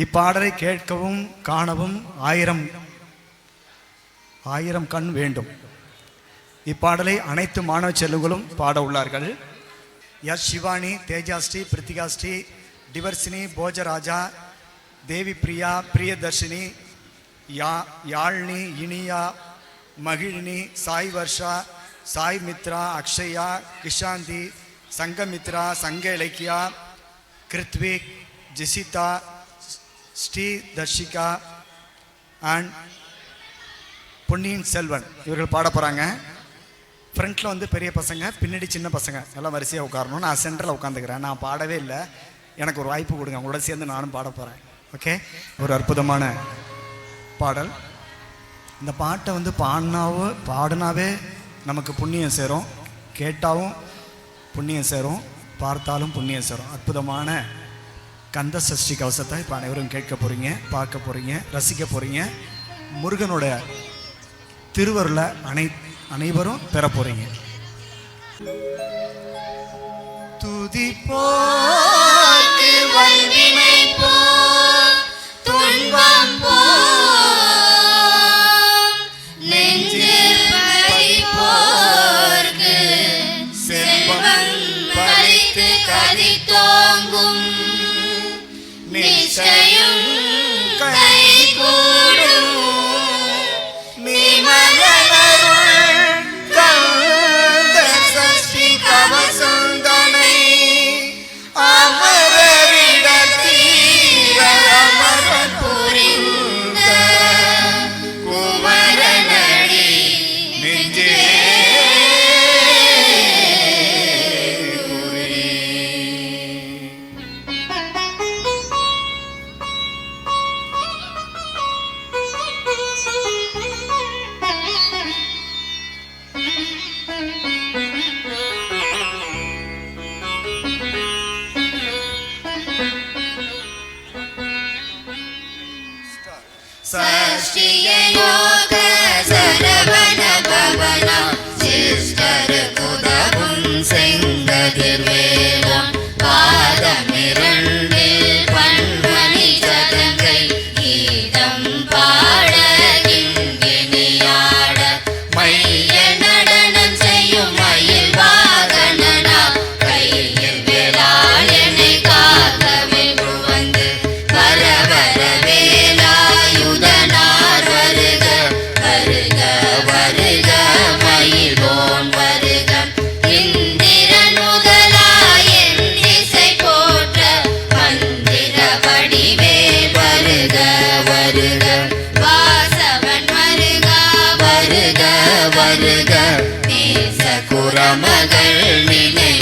இப்பாடலை கேட்கவும் காணவும் ஆயிரம் கண் வேண்டும். இப்பாடலை அனைத்து மாணவ செல்வங்களும் பாட உள்ளார்கள். எஸ் சிவானி, தேஜாஸ்ரீ, பிரித்திகாஸ்ரீ, டிவர்சினி, போஜராஜா, தேவி பிரியா, பிரியதர்ஷினி, யாழ்னி, இனியா, மகிழினி, சாய் வர்ஷா, சாய் மித்ரா, அக்ஷயா, கிஷாந்தி, சங்கமித்ரா, சங்க இலக்கியா, கிருத்விக், ஜெசிதா, ஸ்ரீ தர்ஷிகா அண்ட் பொன்னியின் செல்வன் இவர்கள் பாட போகிறாங்க. ஃப்ரண்ட்டில் வந்து பெரிய பசங்க, பின்னாடி சின்ன பசங்க எல்லாம் வரிசையாக உட்காரணும். நான் சென்டரில் உட்காந்துக்கிறேன். நான் பாடவே இல்லை, எனக்கு ஒரு வாய்ப்பு கொடுங்க, உங்களோட சேர்ந்து நானும் பாட போகிறேன். ஓகே, ஒரு அற்புதமான பாடல். இந்த பாட்டை வந்து பாடினாவே நமக்கு புண்ணியம் சேரும், கேட்டாவும் புண்ணியம் சேரும், பார்த்தாலும் புண்ணியம் சேரும். அற்புதமான கந்த சஷ்டி கவசத்தை இப்போ அனைவரும் கேட்க போகிறீங்க, பார்க்க போகிறீங்க, ரசிக்க போகிறீங்க. முருகனோட திருவருளை அனைவரும் பெற போகிறீங்க. துதிப்போர்க்கு வல்வினை போர் துன்பம் போர் நெஞ்சில் பறிப்போர்க்கு செல்வம் பறித்து கதித்தோங்கும் நிச்சயம் கைகூடும் சஷ்டியோக சரவண பவனா சிஷ்டர் குதவும் செங்கதிர்வேலம் பாதமிரண்டில் பண்மணி சதங்கை கீதம் பாட கிங்கினியாட மைய நடனம் செய்யும் மயில் வாகனனா கையில் வேளாளனை காக்கவே வந்து வரவர வேலாயுதனார் வருக வருக வருக மயிலோன் வருக இந்திரன் முதலாய இசை போற்ற மந்திர வடிவேல் வருக வருக வாசவன் வருக வருக வருக நேச குரமகள் நினை